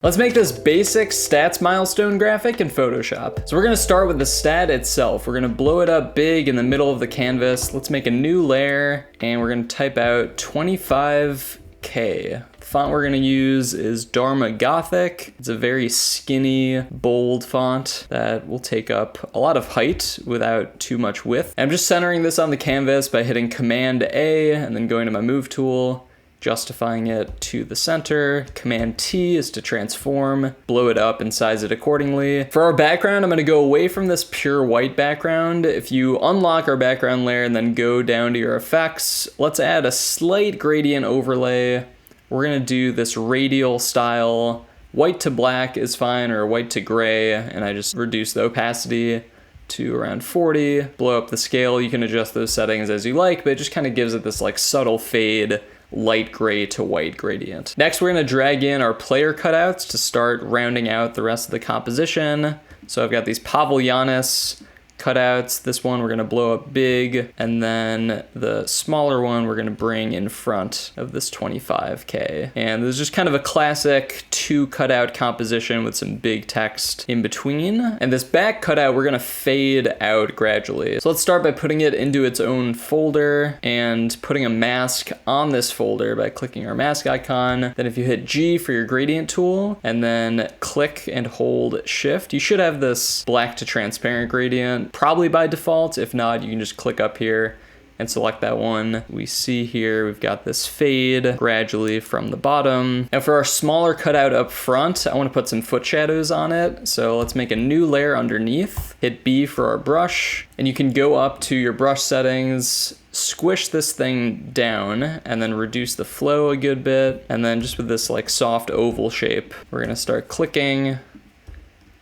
Let's make this basic stats milestone graphic in Photoshop. So we're gonna start with the stat itself. We're gonna blow it up big in the middle of the canvas. Let's make a new layer and we're gonna type out 25K. The font we're gonna use is Dharma Gothic. It's a very skinny, bold font that will take up a lot of height without too much width. And I'm just centering this on the canvas by hitting Command A and then going to my move tool, justifying it to the center. Command T is to transform, blow it up and size it accordingly. For our background, I'm gonna go away from this pure white background. If you unlock our background layer and then go down to your effects, let's add a slight gradient overlay. We're gonna do this radial style. White to black is fine, or white to gray, and I just reduce the opacity to around 40, blow up the scale. You can adjust those settings as you like, but it just kind of gives it this like subtle fade, light gray to white gradient. Next, we're gonna drag in our player cutouts to start rounding out the rest of the composition. So I've got these Pavilianis cutouts. This one we're gonna blow up big, and then the smaller one we're gonna bring in front of this 25K. And this is just kind of a classic 2 cutout composition with some big text in between. And this back cutout we're gonna fade out gradually. So let's start by putting it into its own folder and putting a mask on this folder by clicking our mask icon. Then if you hit G for your gradient tool and then click and hold Shift, you should have this black to transparent gradient probably by default. If not, you can just click up here and select that one. We see here we've got this fade gradually from the bottom. Now for our smaller cutout up front, I want to put some foot shadows on it. So let's make a new layer underneath, hit B for our brush, and you can go up to your brush settings, squish this thing down, and then reduce the flow a good bit. And then just with this like soft oval shape, we're gonna start clicking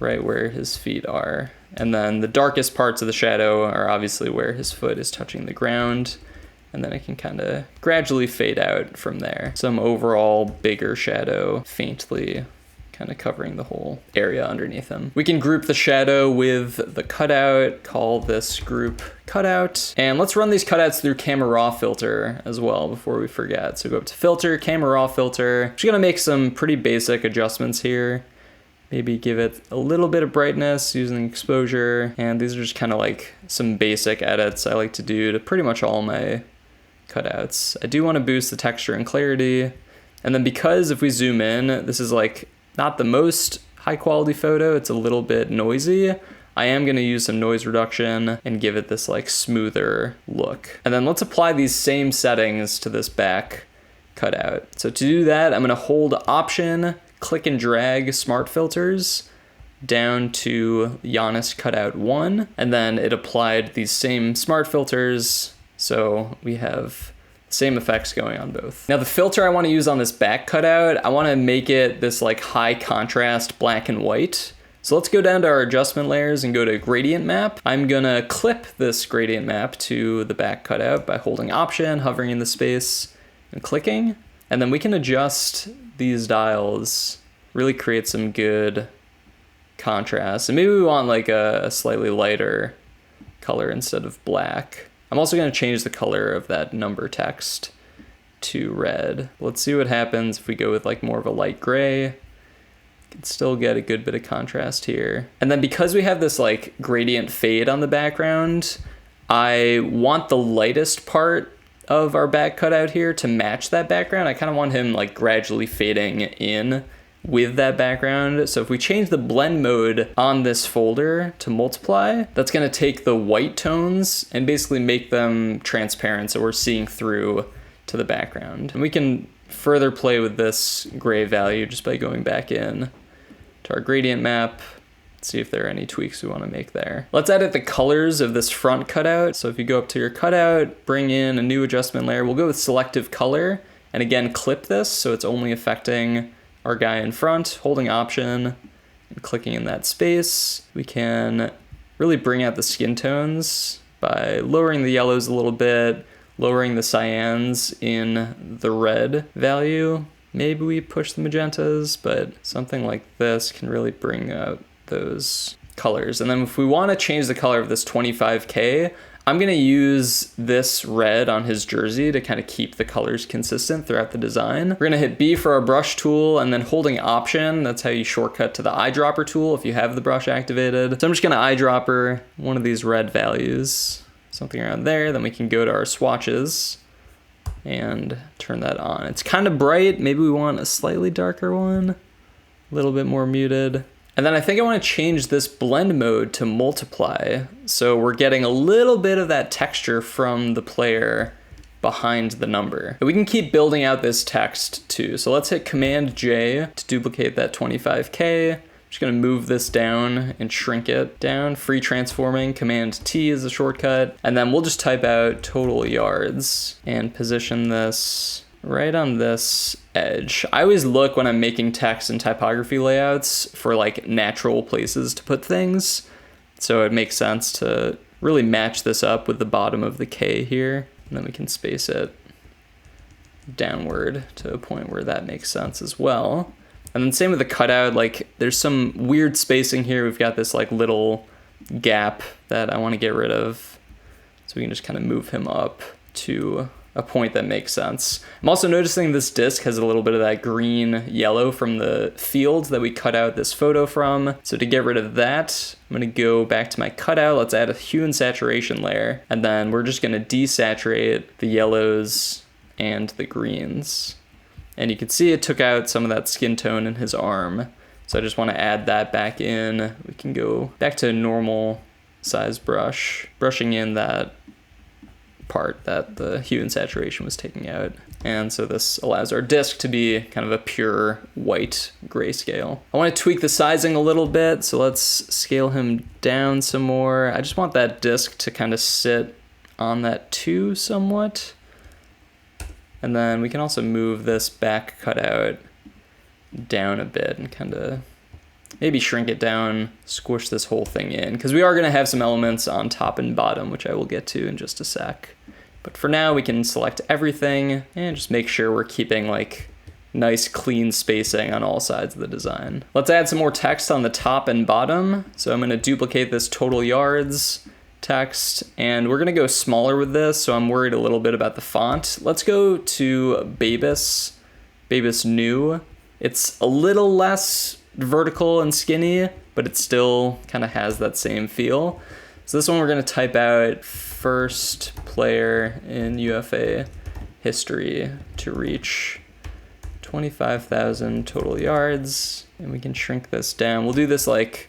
right where his feet are. And then the darkest parts of the shadow are obviously where his foot is touching the ground. And then it can kind of gradually fade out from there. Some overall bigger shadow faintly kind of covering the whole area underneath him. We can group the shadow with the cutout, call this group cutout. And let's run these cutouts through Camera Raw filter as well before we forget. So go up to filter, Camera Raw filter. I'm just gonna make some pretty basic adjustments here. Maybe give it a little bit of brightness using exposure. And these are just kind of like some basic edits I like to do to pretty much all my cutouts. I do want to boost the texture and clarity. And then because if we zoom in, this is like not the most high quality photo, it's a little bit noisy. I am going to use some noise reduction and give it this like smoother look. And then let's apply these same settings to this back cutout. So to do that, I'm going to hold Option, click and drag smart filters down to Giannis cutout 1, and then it applied these same smart filters, so we have the same effects going on both. Now the filter I want to use on this back cutout, I want to make it this like high contrast black and white. So let's go down to our adjustment layers and go to gradient map. I'm gonna clip this gradient map to the back cutout by holding Option, hovering in the space, and clicking. And then we can adjust these dials, really create some good contrast. And maybe we want like a slightly lighter color instead of black. I'm also gonna change the color of that number text to red. Let's see what happens if we go with like more of a light gray. Can still get a good bit of contrast here. And then because we have this like gradient fade on the background, I want the lightest part of our back cutout here to match that background. I kind of want him like gradually fading in with that background. So if we change the blend mode on this folder to multiply, that's going to take the white tones and basically make them transparent so we're seeing through to the background. And we can further play with this gray value just by going back in to our gradient map, see if there are any tweaks we want to make there. Let's edit the colors of this front cutout. So if you go up to your cutout, bring in a new adjustment layer, we'll go with selective color, and again clip this so it's only affecting our guy in front, holding Option and clicking in that space. We can really bring out the skin tones by lowering the yellows a little bit, lowering the cyans in the red value. Maybe we push the magentas, but something like this can really bring out those colors. And then if we want to change the color of this 25K, I'm gonna use this red on his jersey to kind of keep the colors consistent throughout the design. We're gonna hit B for our brush tool, and then holding Option, that's how you shortcut to the eyedropper tool if you have the brush activated. So I'm just gonna eyedropper one of these red values, something around there. Then we can go to our swatches and turn that on. It's kind of bright. Maybe we want a slightly darker one, a little bit more muted. And then I think I want to change this blend mode to multiply. So we're getting a little bit of that texture from the player behind the number. And we can keep building out this text too. So let's hit Command J to duplicate that 25K. I'm just gonna move this down and shrink it down. Free transforming, Command T is the shortcut. And then we'll just type out total yards and position this right on this edge. I always look when I'm making text and typography layouts for like natural places to put things. So it makes sense to really match this up with the bottom of the K here. And then we can space it downward to a point where that makes sense as well. And then same with the cutout, like there's some weird spacing here. We've got this like little gap that I want to get rid of. So we can just kind of move him up to a point that makes sense. I'm also noticing this disc has a little bit of that green yellow from the field that we cut out this photo from. So to get rid of that, I'm gonna go back to my cutout. Let's add a hue and saturation layer. And then we're just gonna desaturate the yellows and the greens. And you can see it took out some of that skin tone in his arm. So I just wanna add that back in. We can go back to a normal size brush, brushing in that part that the hue and saturation was taking out. And so this allows our disc to be kind of a pure white grayscale. I want to tweak the sizing a little bit, so let's scale him down some more. I just want that disc to kind of sit on that 2 somewhat. And then we can also move this back cutout down a bit and kind of maybe shrink it down, squish this whole thing in, because we are going to have some elements on top and bottom, which I will get to in just a sec. But for now, we can select everything and just make sure we're keeping like nice clean spacing on all sides of the design. Let's add some more text on the top and bottom. So I'm going to duplicate this total yards text, and we're going to go smaller with this, so I'm worried a little bit about the font. Let's go to Babus New. It's a little less vertical and skinny, but it still kind of has that same feel. So this one we're going to type out first player in UFA history to reach 25,000 total yards, and we can shrink this down. We'll do this like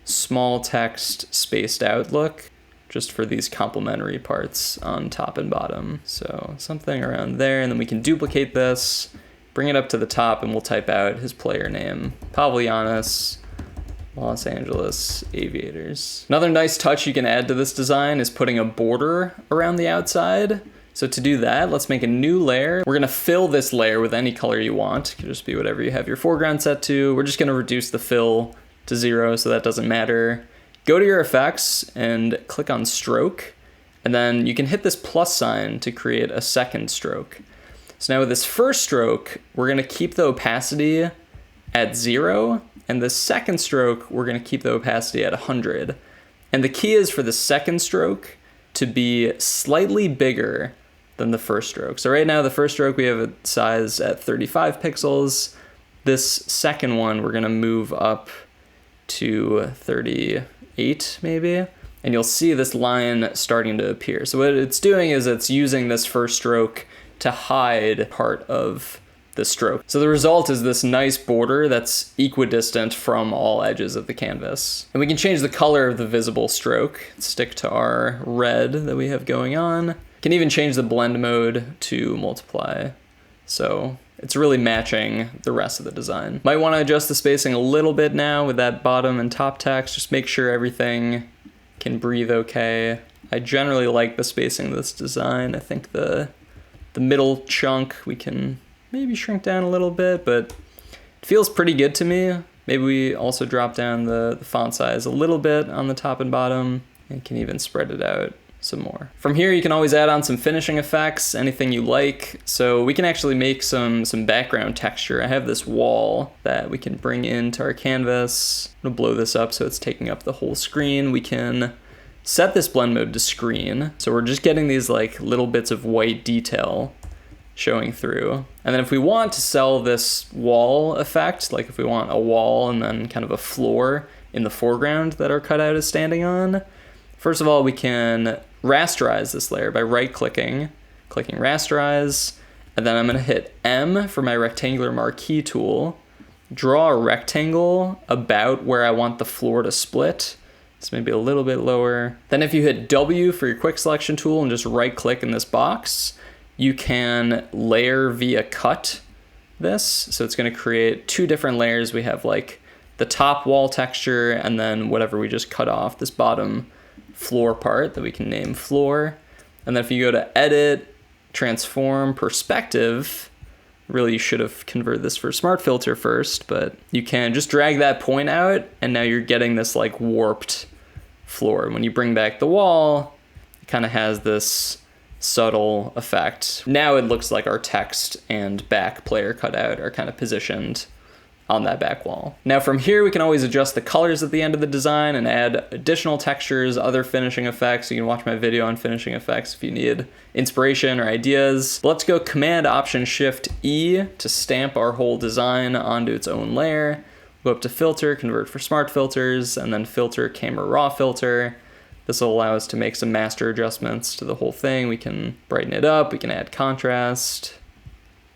small text spaced out look just for these complementary parts on top and bottom. So something around there, and then we can duplicate this, bring it up to the top, and we'll type out his player name, Pavlianis, Los Angeles Aviators. Another nice touch you can add to this design is putting a border around the outside. So to do that, let's make a new layer. We're gonna fill this layer with any color you want. It could just be whatever you have your foreground set to. We're just gonna reduce the fill to 0, so that doesn't matter. Go to your effects and click on stroke, and then you can hit this plus sign to create a second stroke. So now with this first stroke, we're gonna keep the opacity at 0, and the second stroke, we're gonna keep the opacity at 100. And the key is for the second stroke to be slightly bigger than the first stroke. So right now, the first stroke, we have a size at 35 pixels. This second one, we're gonna move up to 38 maybe, and you'll see this line starting to appear. So what it's doing is it's using this first stroke to hide part of the stroke. So the result is this nice border that's equidistant from all edges of the canvas. And we can change the color of the visible stroke, stick to our red that we have going on. Can even change the blend mode to multiply. So it's really matching the rest of the design. Might want to adjust the spacing a little bit now with that bottom and top text, just make sure everything can breathe okay. I generally like the spacing of this design. I think the middle chunk we can maybe shrink down a little bit, but it feels pretty good to me. Maybe we also drop down the font size a little bit on the top and bottom, and can even spread it out some more. From here, you can always add on some finishing effects, anything you like. So we can actually make some background texture. I have this wall that we can bring into our canvas. I'm gonna blow this up so it's taking up the whole screen. We can set this blend mode to screen. So we're just getting these like little bits of white detail showing through. And then if we want to sell this wall effect, like if we want a wall and then kind of a floor in the foreground that our cutout is standing on, first of all, we can rasterize this layer by clicking rasterize, and then I'm gonna hit M for my rectangular marquee tool, draw a rectangle about where I want the floor to split. It's maybe a little bit lower. Then if you hit W for your quick selection tool and just right click in this box, you can layer via cut this. So it's gonna create two different layers. We have like the top wall texture and then whatever we just cut off, this bottom floor part that we can name floor. And then if you go to edit, transform, perspective, really you should have converted this for smart filter first, but you can just drag that point out and now you're getting this like warped floor. When you bring back the wall, it kind of has this subtle effect. Now it looks like our text and back player cutout are kind of positioned on that back wall. Now from here, we can always adjust the colors at the end of the design and add additional textures, other finishing effects. You can watch my video on finishing effects if you need inspiration or ideas. But let's go Command-Option-Shift-E to stamp our whole design onto its own layer. Go up to filter, convert for smart filters, and then filter camera raw filter. This will allow us to make some master adjustments to the whole thing. We can brighten it up, we can add contrast,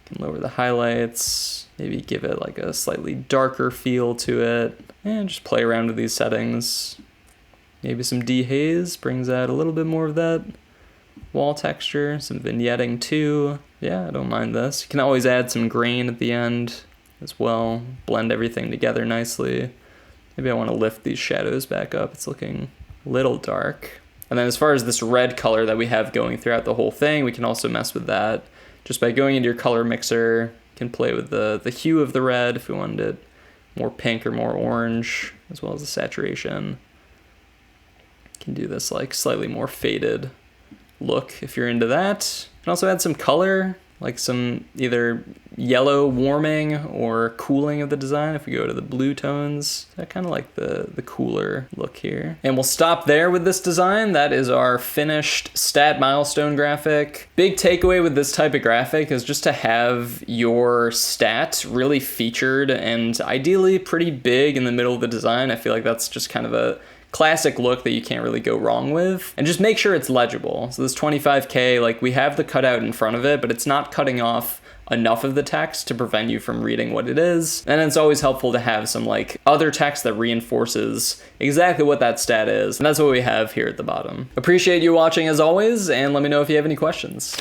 we can lower the highlights, maybe give it like a slightly darker feel to it, and just play around with these settings. Maybe some dehaze brings out a little bit more of that wall texture, some vignetting too. Yeah, I don't mind this. You can always add some grain at the end as well, blend everything together nicely. Maybe I want to lift these shadows back up. It's looking a little dark. And then as far as this red color that we have going throughout the whole thing, we can also mess with that just by going into your color mixer. Can play with the hue of the red if we wanted it more pink or more orange, as well as the saturation. Can do this like slightly more faded look if you're into that. You can also add some color, like some either yellow warming or cooling of the design. If we go to the blue tones, I kind of like the cooler look here. And we'll stop there with this design. That is our finished stat milestone graphic. Big takeaway with this type of graphic is just to have your stat really featured and ideally pretty big in the middle of the design. I feel like that's just kind of a classic look that you can't really go wrong with. And just make sure it's legible. So this 25K, like we have the cutout in front of it, but it's not cutting off enough of the text to prevent you from reading what it is. And it's always helpful to have some like other text that reinforces exactly what that stat is. And that's what we have here at the bottom. Appreciate you watching as always, and let me know if you have any questions.